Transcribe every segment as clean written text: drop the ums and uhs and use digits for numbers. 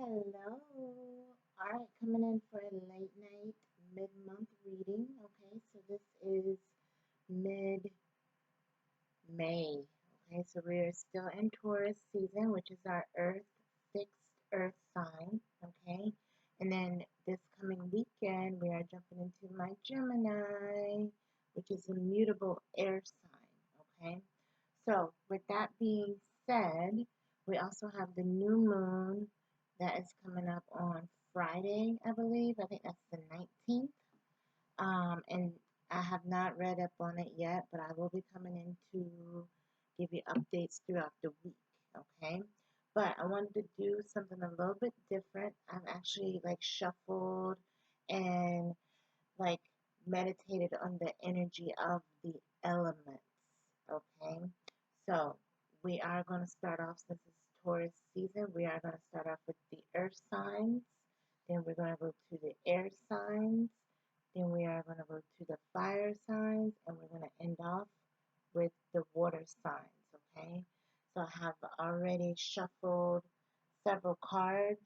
Hello. All right, coming in for a late night mid-month reading. Okay, so this is mid-May. Okay, so we are still in Taurus season, which is our fixed Earth sign. Okay, and then this coming weekend, we are jumping into my Gemini, which is a mutable air sign. Okay, so with that being said, we also have the new moon that is coming up on Friday, I believe. I think that's the 19th. And I have not read up on it yet, but I will be coming in to give you updates throughout the week, okay? But I wanted to do something a little bit different. I've actually like shuffled and like meditated on the energy of the elements, okay? So we are going to start off, since it's Taurus season, we are going to start off with the earth signs, then we're going to go to the air signs, then we are going to go to the fire signs, and we're going to end off with the water signs, okay? So I have already shuffled several cards,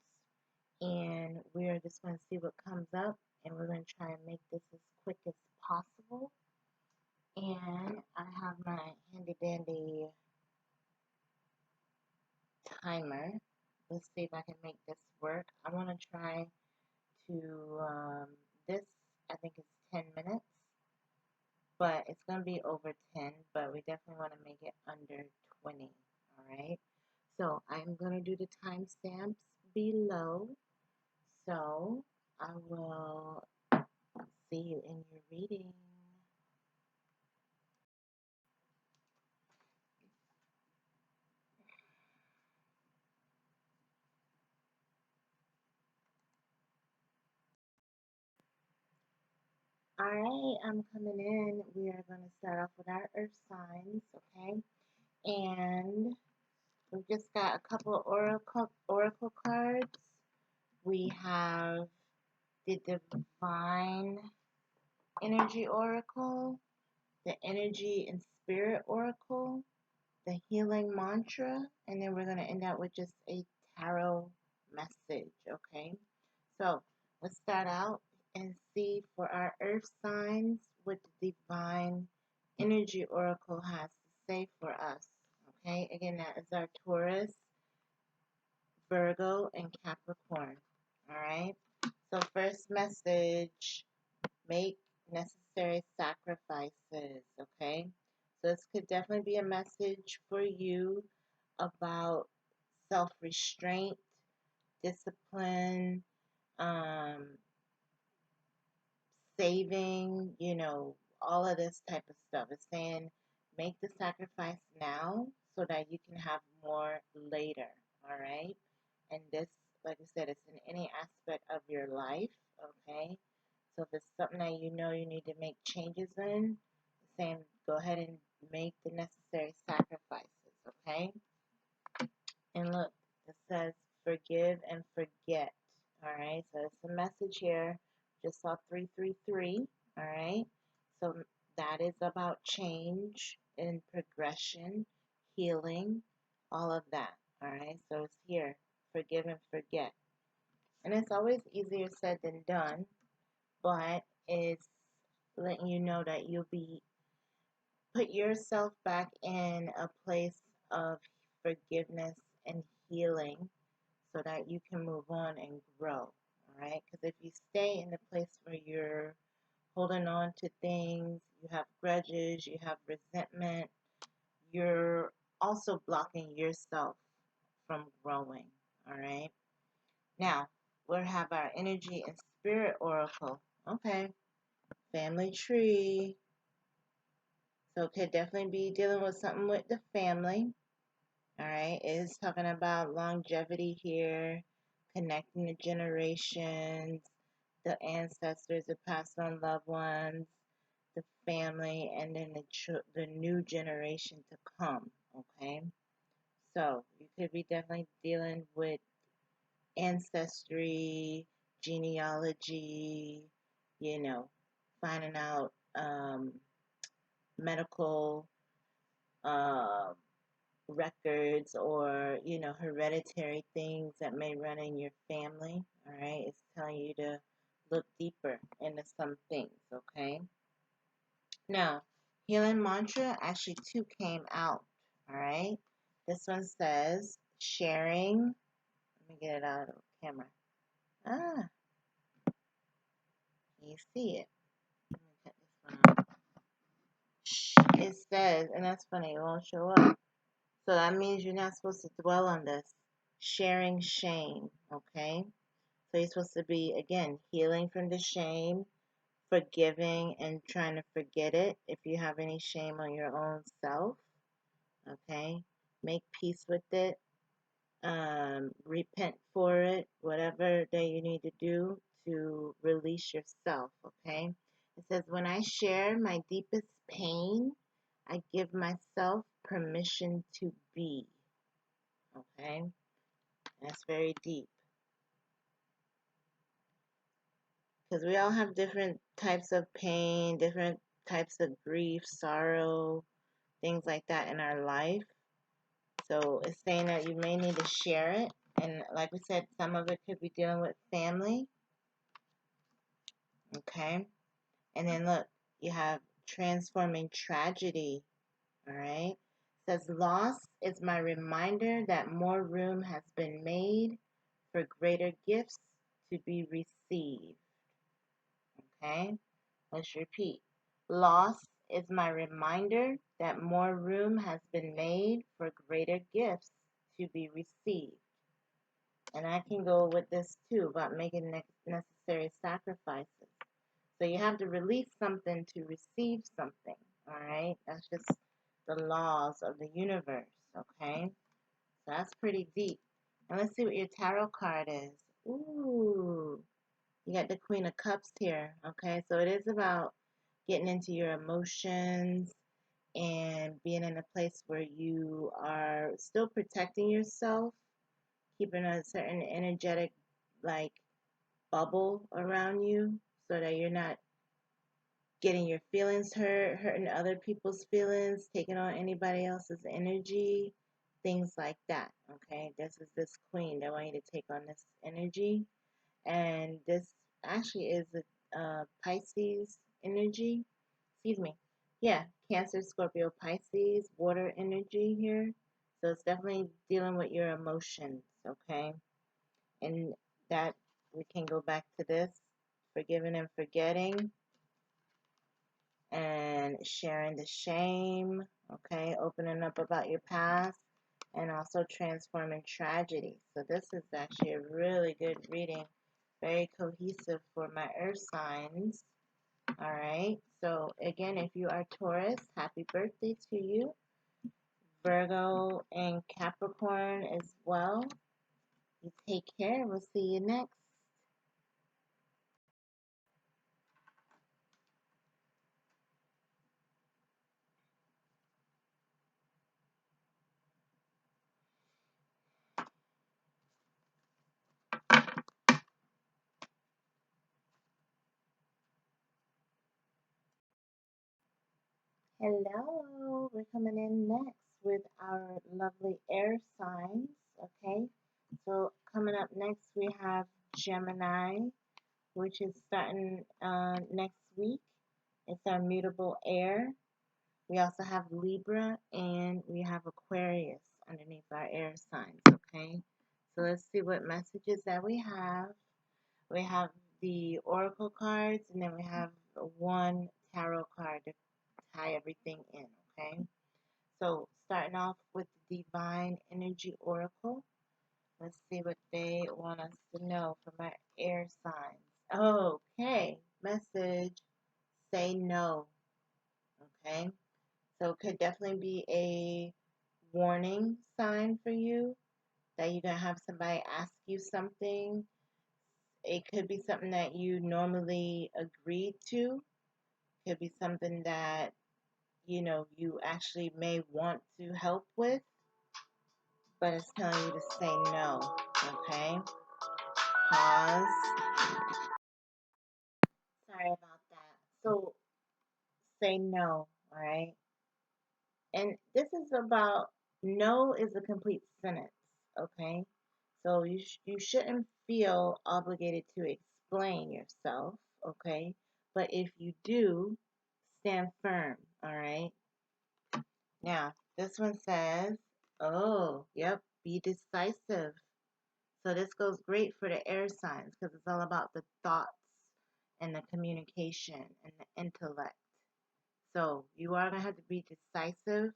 and we're just going to see what comes up, and we're going to try and make this as quick as possible. And I have my handy dandy timer. Let's see if I can make this work. I want to try to, this I think is 10 minutes, but it's going to be over 10, but we definitely want to make it under 20, all right? So I'm going to do the timestamps below, so I will see you in your reading. All right, I'm coming in. We are going to start off with our earth signs, okay? And we've just got a couple of oracle cards. We have the Divine Energy Oracle, the Energy and Spirit Oracle, the Healing Mantra, and then we're going to end out with just a tarot message, okay? So let's start out and see for our earth signs what the Divine Energy Oracle has to say for us, okay? Again, that is our Taurus, Virgo, and Capricorn, all right? So first message, make necessary sacrifices, okay? So this could definitely be a message for you about self-restraint, discipline, um, saving, all of this type of stuff. It's saying make the sacrifice now so that you can have more later, all right? And this, like I said, it's in any aspect of your life, okay? So if it's something that you know you need to make changes in, it's saying go ahead and make the necessary sacrifices, okay? And look, it says forgive and forget. All right, so it's a message here. Just saw 333. All right, so that is about change and progression, healing, all of that. All right, so it's here. Forgive and forget. And it's always easier said than done, but it's letting you know that you'll be put yourself back in a place of forgiveness and healing so that you can move on and grow, all right? Because if you stay in the place where you're holding on to things, you have grudges, you have resentment, you're also blocking yourself from growing, all right? Now, we'll have our energy and spirit oracle. Okay, family tree. So it could definitely be dealing with something with the family. All right, it is talking about longevity here, connecting the generations, the ancestors, the past on loved ones, the family, and then the new generation to come. Okay, so you could be definitely dealing with ancestry, genealogy, finding out medical. records or, hereditary things that may run in your family. All right. It's telling you to look deeper into some things. Okay. Now, healing mantra actually two came out. All right. This one says sharing. Let me get it out of the camera. Ah, you see it. Let me cut this one out. It says, and that's funny, it won't show up. So that means you're not supposed to dwell on this. Sharing shame, okay? So you're supposed to be, again, healing from the shame, forgiving, and trying to forget it if you have any shame on your own self, okay? Make peace with it, repent for it, whatever that you need to do to release yourself, okay? It says, when I share my deepest pain, I give myself permission to be, okay? That's very deep because we all have different types of pain, different types of grief, sorrow, things like that in our life. So it's saying that you may need to share it. And like we said, some of it could be dealing with family, okay? And then look, you have transforming tragedy, all right? It says, loss is my reminder that more room has been made for greater gifts to be received, okay? Let's repeat. Loss is my reminder that more room has been made for greater gifts to be received. And I can go with this too about making necessary sacrifices. So you have to release something to receive something, all right? That's just the laws of the universe, okay? So that's pretty deep. And let's see what your tarot card is. Ooh, you got the Queen of Cups here, okay? So it is about getting into your emotions and being in a place where you are still protecting yourself, keeping a certain energetic, like, bubble around you so that you're not getting your feelings hurt, hurting other people's feelings, taking on anybody else's energy, things like that. Okay, this is this queen that want you to take on this energy, and this actually is a Pisces energy. Excuse me. Yeah, Cancer, Scorpio, Pisces, water energy here. So it's definitely dealing with your emotions. Okay, and that we can go back to this forgiving and forgetting and sharing the shame, okay, opening up about your past, and also transforming tragedy. So this is actually a really good reading, very cohesive for my earth signs. All right, so again, if you are Taurus, happy birthday to you. Virgo and Capricorn as well. You take care. We'll see you next. Hello, we're coming in next with our lovely air signs. Okay, so coming up next we have Gemini, which is starting next week. It's our mutable air. We also have Libra and we have Aquarius underneath our air signs. Okay, so let's see what messages that we have. We have the oracle cards, and then we have one tarot card to tie everything in, okay? So starting off with the Divine Energy Oracle. Let's see what they want us to know from our air signs. Okay, message, say no, okay? So it could definitely be a warning sign for you that you're going to have somebody ask you something. It could be something that you normally agreed to. It could be something that you actually may want to help with, but it's telling you to say no. Okay? Pause. Sorry about that. So say no, all right? And this is about no is a complete sentence, okay? So you shouldn't feel obligated to explain yourself, okay? But if you do, stand firm, all right? Now, this one says, oh, yep, be decisive. So this goes great for the air signs because it's all about the thoughts and the communication and the intellect. So you are going to have to be decisive.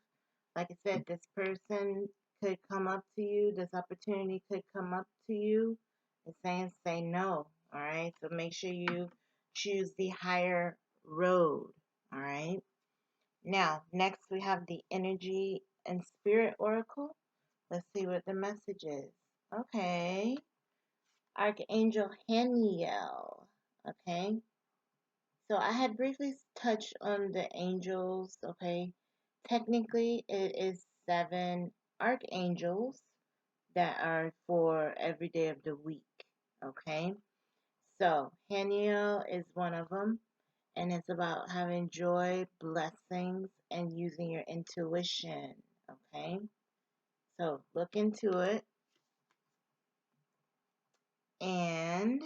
Like I said, this person could come up to you, this opportunity could come up to you. It's saying say no, all right? So make sure you choose the higher road, all right? Now, next we have the energy and spirit oracle. Let's see what the message is. Okay. Archangel Haniel. Okay. So I had briefly touched on the angels. Okay. Technically, it is 7 archangels that are for every day of the week. Okay. So Haniel is one of them, and it's about having joy, blessings, and using your intuition. Okay. So look into it. And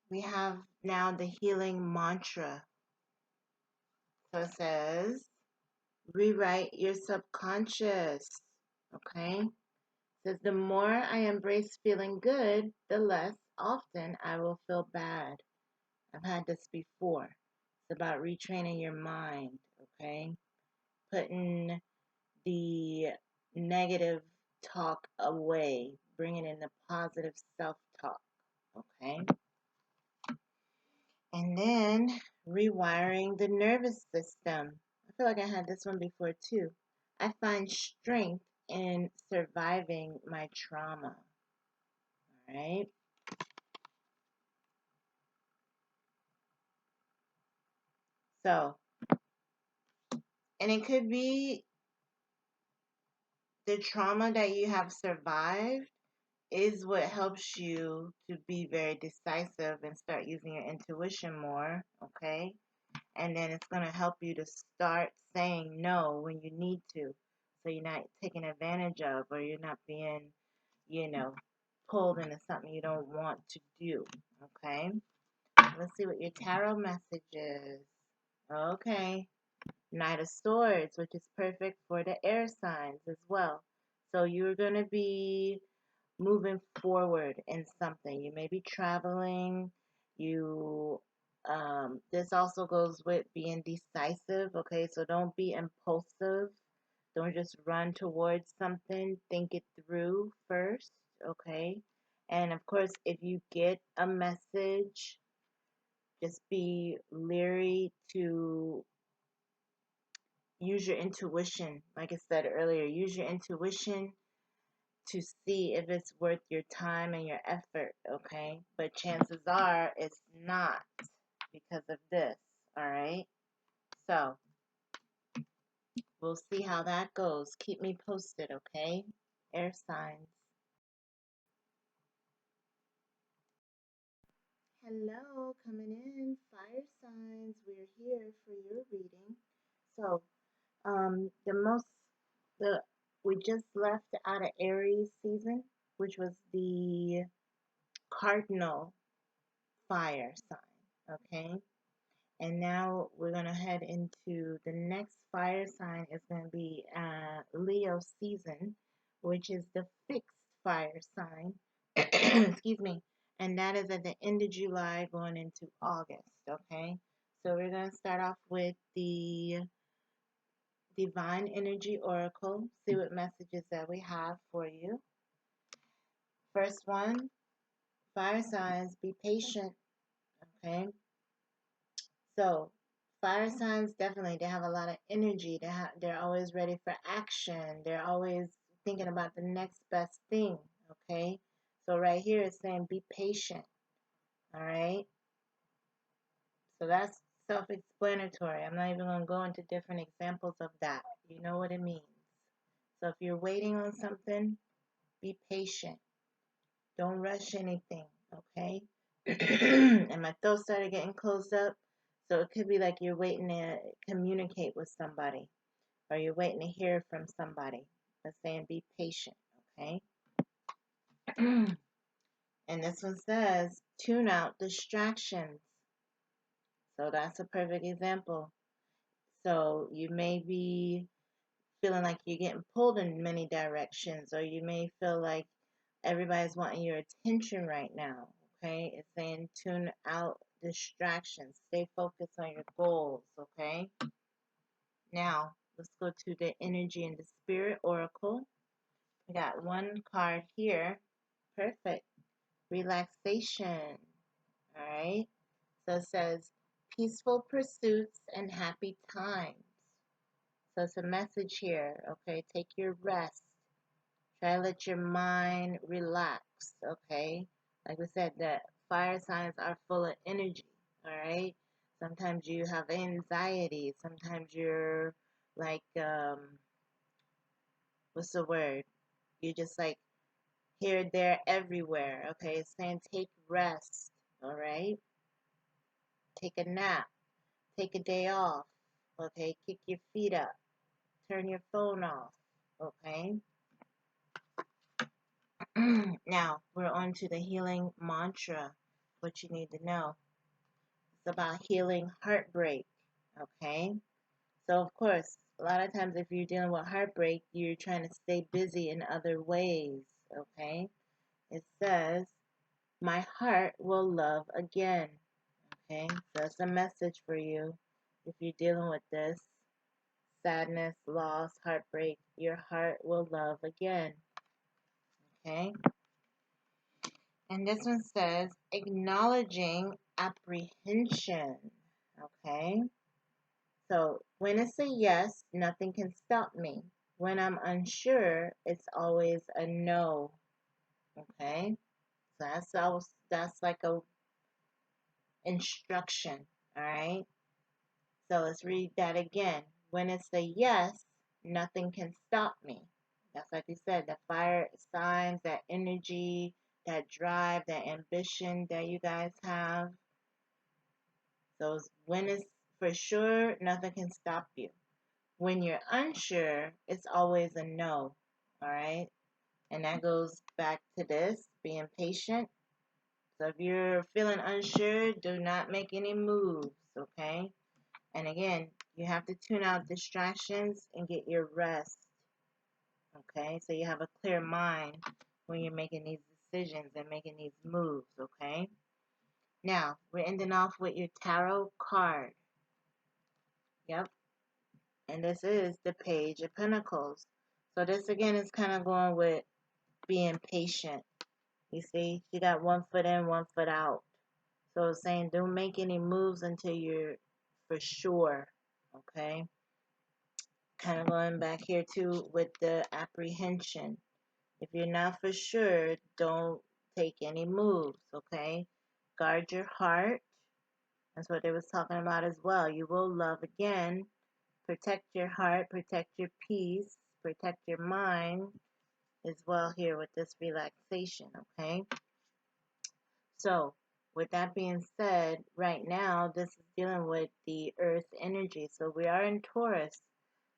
we have now the healing mantra. So it says, rewrite your subconscious. Okay? It says, the more I embrace feeling good, the less often I will feel bad. I've had this before. It's about retraining your mind. Okay? Putting the negative talk away, bringing in the positive self talk. Okay? And then rewiring the nervous system. I feel like I had this one before too. I find strength in surviving my trauma. All right. So, and it could be the trauma that you have survived is what helps you to be very decisive and start using your intuition more. Okay. And then it's going to help you to start saying no when you need to. So you're not taken advantage of, or you're not being, pulled into something you don't want to do. Okay? Let's see what your tarot message is. Okay. Knight of Swords, which is perfect for the air signs as well. So you're going to be moving forward in something. You may be traveling. You this also goes with being decisive, okay? So don't be impulsive. Don't just run towards something. Think it through first, okay? And of course, if you get a message, just be leery to use your intuition. Like I said earlier, use your intuition to see if it's worth your time and your effort, okay? But chances are it's not because of this, all right? So we'll see how that goes. Keep me posted, okay? Air signs. Hello, coming in, fire signs. We're here for your reading. So, the most, the we just left out of Aries season, which was the cardinal fire sign, okay? And now we're going to head into the next fire sign is going to be Leo season, which is the fixed fire sign. Excuse me. And that is at the end of July going into August, okay? So we're going to start off with the Divine Energy Oracle, see what messages that we have for you. First one, fire signs, be patient, okay? So, fire signs definitely they have a lot of energy. They're always ready for action. They're always thinking about the next best thing. Okay, so right here it's saying be patient. All right, so that's self-explanatory. I'm not even going to go into different examples of that. You know what it means. So if you're waiting on something, be patient. Don't rush anything. Okay. And my throat started getting closed up. So it could be like you're waiting to communicate with somebody. or you're waiting to hear from somebody. It's saying be patient, okay? And this one says tune out distractions. So that's a perfect example. So you may be feeling like you're getting pulled in many directions, or you may feel like everybody's wanting your attention right now. Okay, it's saying tune out distractions, stay focused on your goals. Okay, now let's go to the energy and the spirit oracle. We got one card here. Perfect. Relaxation. All right, so it says peaceful pursuits and happy times. So it's a message here. Okay, take your rest. Try to let your mind relax, okay? Like we said, the fire signs are full of energy, all right? Sometimes you have anxiety. Sometimes you're like, what's the word? You're just like here, there, everywhere, okay? It's saying take rest, all right? Take a nap. Take a day off, okay? Kick your feet up. Turn your phone off, okay? Now, we're on to the healing mantra, what you need to know. It's about healing heartbreak, okay? So, of course, a lot of times if you're dealing with heartbreak, you're trying to stay busy in other ways, okay? It says, my heart will love again, okay? So it's a message for you if you're dealing with this sadness, loss, heartbreak. Your heart will love again, okay? And this one says, acknowledging apprehension. Okay? So when it's a yes, nothing can stop me. When I'm unsure, it's always a no. Okay? So that's like a instruction. Alright? So let's read that again. When it's a yes, nothing can stop me. That's like you said, the fire signs, that energy, that drive, that ambition that you guys have. So when it's for sure, nothing can stop you. When you're unsure, it's always a no. All right. And that goes back to this, being patient. So if you're feeling unsure, do not make any moves. Okay. And again, you have to tune out distractions and get your rest. Okay. So you have a clear mind when you're making these decisions and making these moves. Okay. Now, we're ending off with your tarot card. Yep. And this is the Page of Pentacles. So this again is kind of going with being patient. You see, she got one foot in, one foot out. So it's saying don't make any moves until you're for sure. Okay. Kind of going back here too with the apprehension. If you're not for sure, don't take any moves. Okay. Guard your heart. That's what they was talking about as well. You will love again. Protect your heart, protect your peace, protect your mind as well here with this relaxation, okay? So, with that being said, right now, this is dealing with the earth energy. So, we are in Taurus.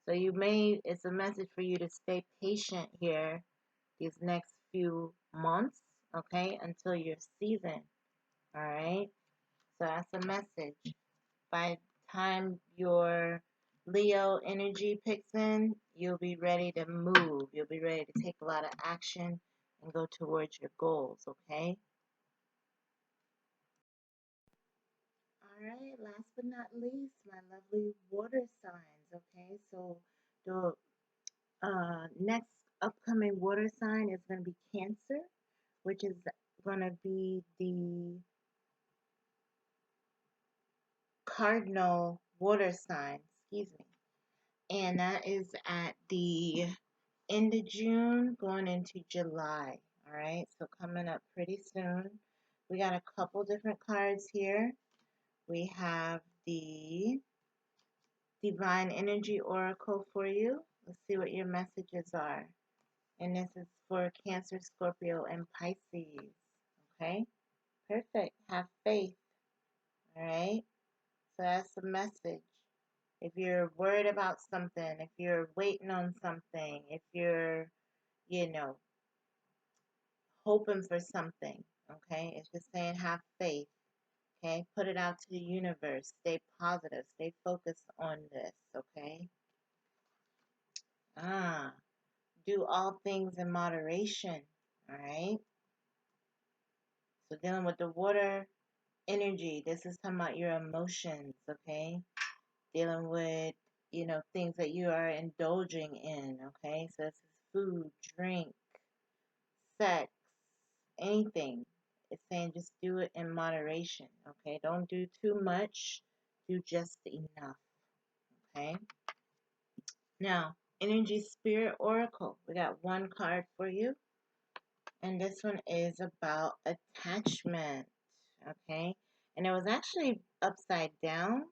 So, it's a message for you to stay patient here these next few months, okay, until your season, all right? So, that's a message. By the time your Leo energy picks in, you'll be ready to move. You'll be ready to take a lot of action and go towards your goals, okay? All right, last but not least, my lovely water signs, okay? So the next upcoming water sign is going to be Cancer, which is going to be the cardinal water sign, excuse me. And that is at the end of June going into July. All right, so coming up pretty soon. We got a couple different cards here. We have the Divine Energy Oracle for you. Let's see what your messages are. And this is for Cancer, Scorpio, and Pisces. Okay, perfect. Have faith. All right, so that's the message. If you're worried about something, if you're waiting on something, if you're, you know, hoping for something, okay? It's just saying have faith, okay? Put it out to the universe. Stay positive. Stay focused on this, okay? Ah, do all things in moderation, all right? So dealing with the water energy, this is talking about your emotions, okay? Dealing with, things that you are indulging in, okay? So this is food, drink, sex, anything. It's saying just do it in moderation, okay? Don't do too much, do just enough, okay? Now, Energy Spirit Oracle. We got one card for you, and this one is about attachment, okay? And it was actually upside down,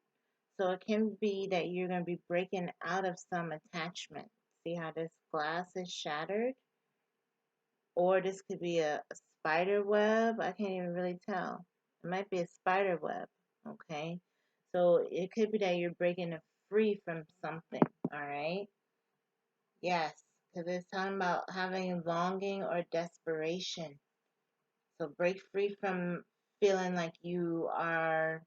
so it can be that you're going to be breaking out of some attachment. See how this glass is shattered? Or this could be a spider web. I can't even really tell. It might be a spider web, okay? So it could be that you're breaking free from something, all right? Yes, because it's talking about having longing or desperation. So break free from feeling like you are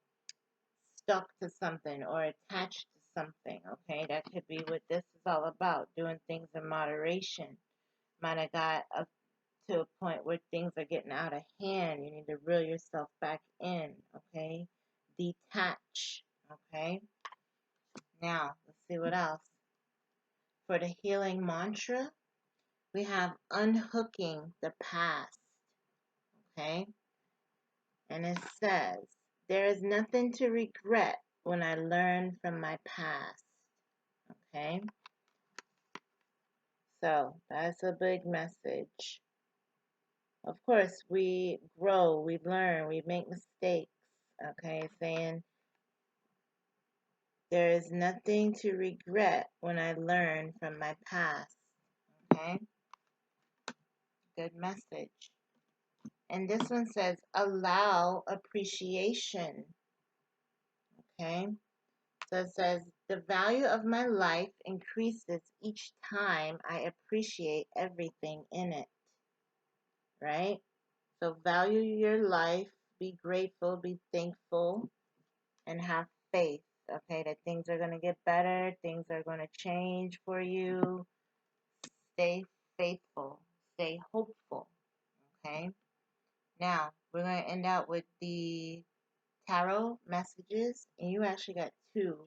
stuck to something or attached to something, okay? That could be what this is all about, doing things in moderation. Might have got up to a point where things are getting out of hand. You need to reel yourself back in, okay? Detach, okay? Now, let's see what else. For the healing mantra, we have unhooking the past, okay? And it says, there is nothing to regret when I learn from my past, okay? So that's a big message. Of course, we grow, we learn, we make mistakes, okay? Saying there is nothing to regret when I learn from my past, okay? Good message. And this one says, allow appreciation, okay? So it says, the value of my life increases each time I appreciate everything in it, right? So value your life, be grateful, be thankful, and have faith, okay, that things are going to get better, things are going to change for you. Stay faithful, stay hopeful, okay? Now, we're going to end out with the tarot messages, and you actually got two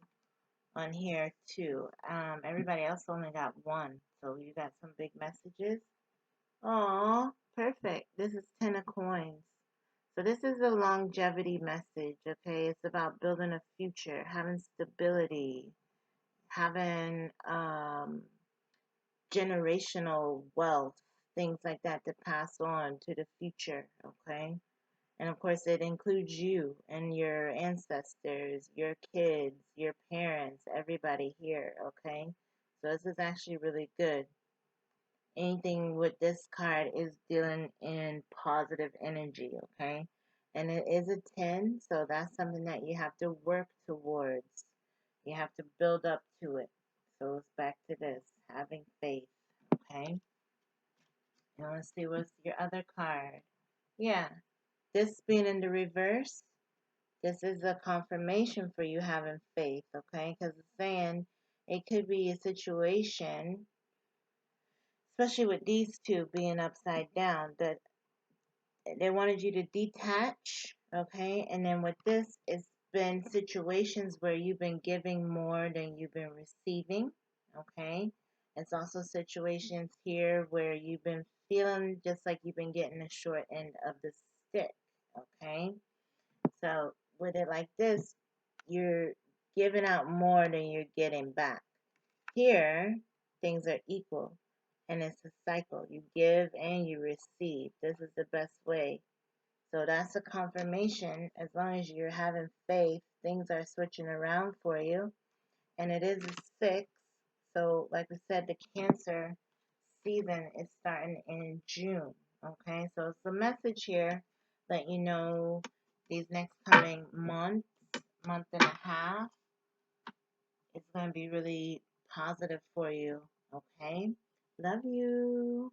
on here too. Everybody else only got one, so you got some big messages. Aw, perfect. This is 10 of coins. So this is a longevity message, okay? It's about building a future, having stability, having generational wealth, things like that to pass on to the future, okay? And of course, it includes you and your ancestors, your kids, your parents, everybody here, okay? So this is actually really good. Anything with this card is dealing in positive energy, okay? And it is a 10, so that's something that you have to work towards. You have to build up to it. So it's back to this, having faith, okay? And let's see what's your other card. Yeah, this being in the reverse, this is a confirmation for you having faith, okay? Because it's saying it could be a situation, especially with these two being upside down, that they wanted you to detach, okay? And then with this, it's been situations where you've been giving more than you've been receiving, okay? It's also situations here where you've been feeling just like you've been getting the short end of the stick, okay? So with it like this, you're giving out more than you're getting back. Here, things are equal, and it's a cycle. You give and you receive. This is the best way. So that's a confirmation. As long as you're having faith, things are switching around for you. And it is a 6. So like we said, the Cancer season is starting in June. Okay, so it's a message here that you know these next coming months, month and a half, It's going to be really positive for you. Okay? Love you.